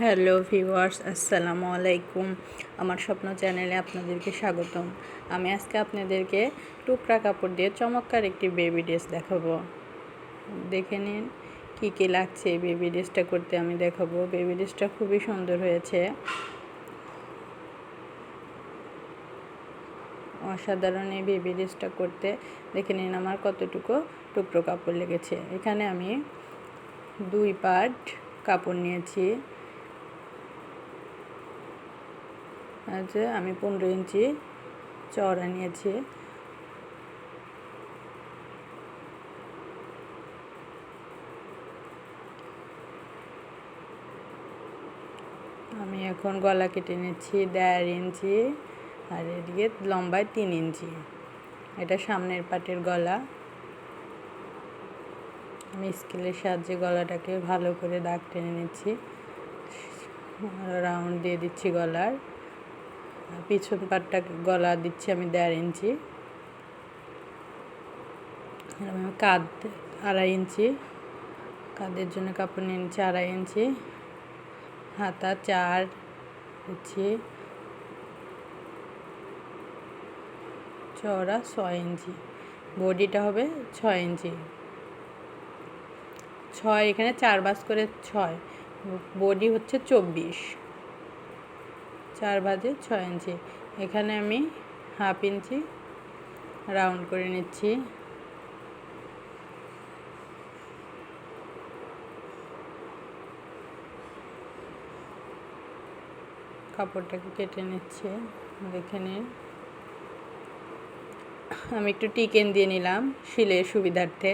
Hello viewers, আসসালামু আলাইকুম। আমার স্বপ্ন চ্যানেলে আপনাদেরকে স্বাগতম। আমি আজকে আপনাদেরকে টুকরা কাপড় দিয়ে চমৎকার একটি বেবি ড্রেস দেখাবো। দেখে নিন কী কী লাগছে এই বেবি ড্রেসটা করতে। আমি দেখাবো। বেবি ড্রেসটা খুবই সুন্দর হয়েছে, অসাধারণ এই বেবি ড্রেসটা করতে। দেখে নিন আমার কতটুকু টুকরো কাপড় লেগেছে। এখানে আমি 2 পার্ট কাপড় নিয়েছি। আমি 15 ইঞ্চি চওড়া নিয়েছি। আমি এখন গলা কেটে নিচ্ছি 1.5 ইঞ্চি, আর এদিকে লম্বায় 3 ইঞ্চি। এটা সামনের পাটের গলা। আমি স্কেলের সাহায্যে গলাটাকে ভালো করে দাগ টেনে নিচ্ছি, রাউন্ড দিয়ে দিচ্ছি গলার। পিছন পাটটা গলা দিচ্ছি আমি 1.5 ইঞ্চি। কাঁধ 2.5 ইঞ্চি, কাঁধের জন্য কাপড় নিয়ে নিচ্ছি 2.5 ইঞ্চি। হাতা 4 দিচ্ছি, চওড়া 6 ইঞ্চি। বডিটা হবে 6 ইঞ্চি। 6 এখানে 4 ভাঁজ করে 6, বডি হচ্ছে 24, 4 ভাঁজে 6 ইঞ্চি। এখানে আমি 1/2 ইঞ্চি রাউন্ড করে নিচ্ছি। কাপড়টাকে কেটে নিচ্ছে, দেখে নিন। আমি একটু টিকেন দিয়ে নিলাম শিলের সুবিধার্থে।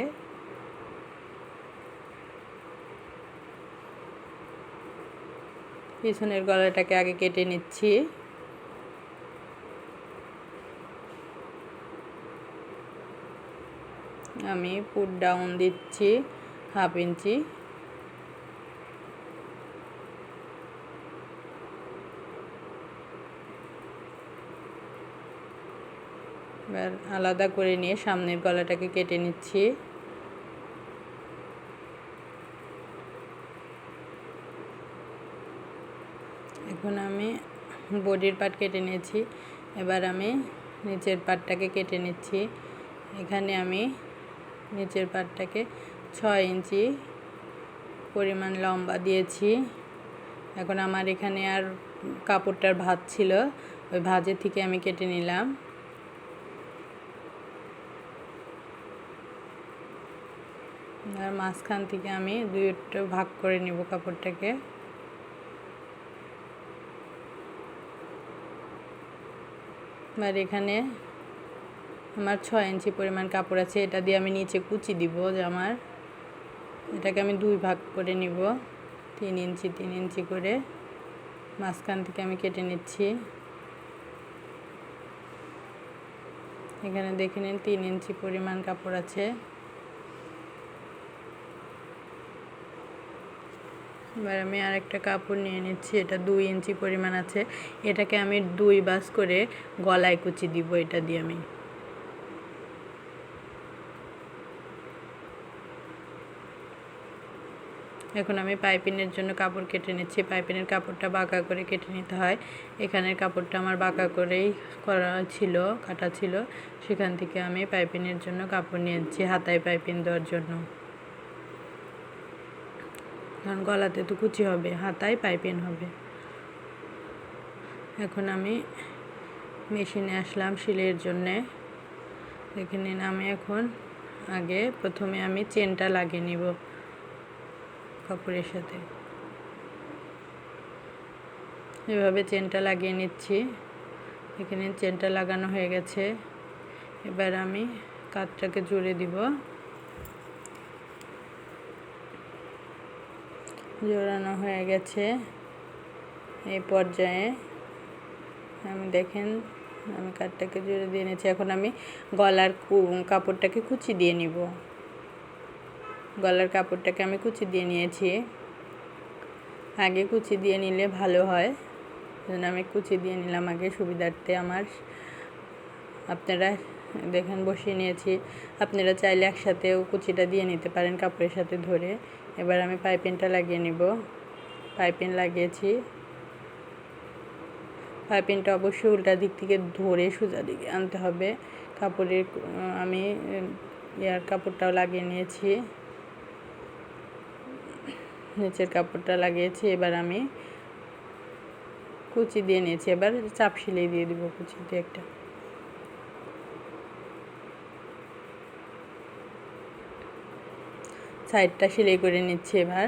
পিছনের গলাটাকে আগে কেটে নিচ্ছি। আমি পুট ডাউন দিচ্ছি 1/2 ইঞ্চি। এবার আলাদা করে নিয়ে সামনের গলাটাকে কেটে নিচ্ছি। এখন আমি বডির পার্ট কেটে নিয়েছি, এবার আমি নিচের পার্টটাকে কেটে নিচ্ছি। এখানে আমি নিচের পার্টটাকে 6 ইঞ্চি পরিমাণ লম্বা দিয়েছি। এখন আমার এখানে আর কাপড়টার ভাঁজ ছিল, ওই ভাঁজের থেকে আমি কেটে নিলাম। আর মাঝখান থেকে আমি 2টা ভাগ করে নিব কাপড়টাকে। আর এখানে আমার 6 ইঞ্চি পরিমাণ কাপড় আছে, এটা দিয়ে আমি নিচে কুচি দিব জামার। এটাকে আমি 2 ভাগ করে নিব, 3 ইঞ্চি 3 ইঞ্চি করে। মাঝখান থেকে আমি কেটে নিচ্ছি। এখানে দেখে নিন 3 ইঞ্চি পরিমাণ কাপড় আছে। এবার আমি আরেকটা কাপড় নিয়ে নিচ্ছি, এটা 2 ইঞ্চি পরিমাণ আছে। এটাকে আমি 2 ভাঁজ করে গলায় কুচি দিব এটা দিয়ে আমি। এখন আমি পাইপিনের জন্য কাপড় কেটে নিচ্ছি। পাইপিনের কাপড়টা বাঁকা করে কেটে নিতে হয়। এখানের কাপড়টা আমার বাঁকা করেই কাটা ছিল, সেখান থেকে আমি পাইপিনের জন্য কাপড় নিয়েছি হাতায় পাইপিন দেওয়ার জন্য। কারণ গলাতে তো কুচি হবে, হাতায় পাইপিন হবে। এখন আমি মেশিনে আসলাম সেলাইয়ের জন্যে। দেখে নিন, আমি এখন প্রথমে আমি চেনটা লাগিয়ে নিব কাপড়ের সাথে। এভাবে চেনটা লাগিয়ে নিচ্ছি। এখানে চেনটা লাগানো হয়ে গেছে। এবার আমি কাঁধটাকে জুড়ে দিব। জোড়ানো হয়ে গেছে। এই পর্যায়ে দেখেন আমি কাঁধটাকে জুড়ে দিয়ে নিয়েছি। এখন আমি গলার কাপড়টাকে কুচি দিয়ে নিব। গলার কাপড়টাকে আমি কুচি দিয়ে নিয়েছি। আগে কুচি দিয়ে নিলে ভালো হয়, জন্য আমি কুচি দিয়ে নিলাম আগে সুবিধার্থে আমার। আপনারা দেখেন বসিয়ে নিয়েছি, আপনারা চাইলে একসাথেও কুচিটা দিয়ে নিতে পারেন কাপড়ের সাথে ধরে। এবার আমি পাইপিনটা লাগিয়ে নিব। পাইপিং লাগিয়েছি। পাইপিংটা অবশ্যই উল্টা দিক থেকে ধরে সোজা দিকে আনতে হবে। কাপড়ের আমি কাপড়টাও লাগিয়ে নিয়েছি, নিচের কাপড়টা লাগিয়েছি। এবার আমি কুচি দিয়ে নিয়েছি, এবার চাপ সেলাই দিয়ে দিব কুচি দিয়ে একটা। সাইডটা সেলাই করে নিচ্ছি। এবার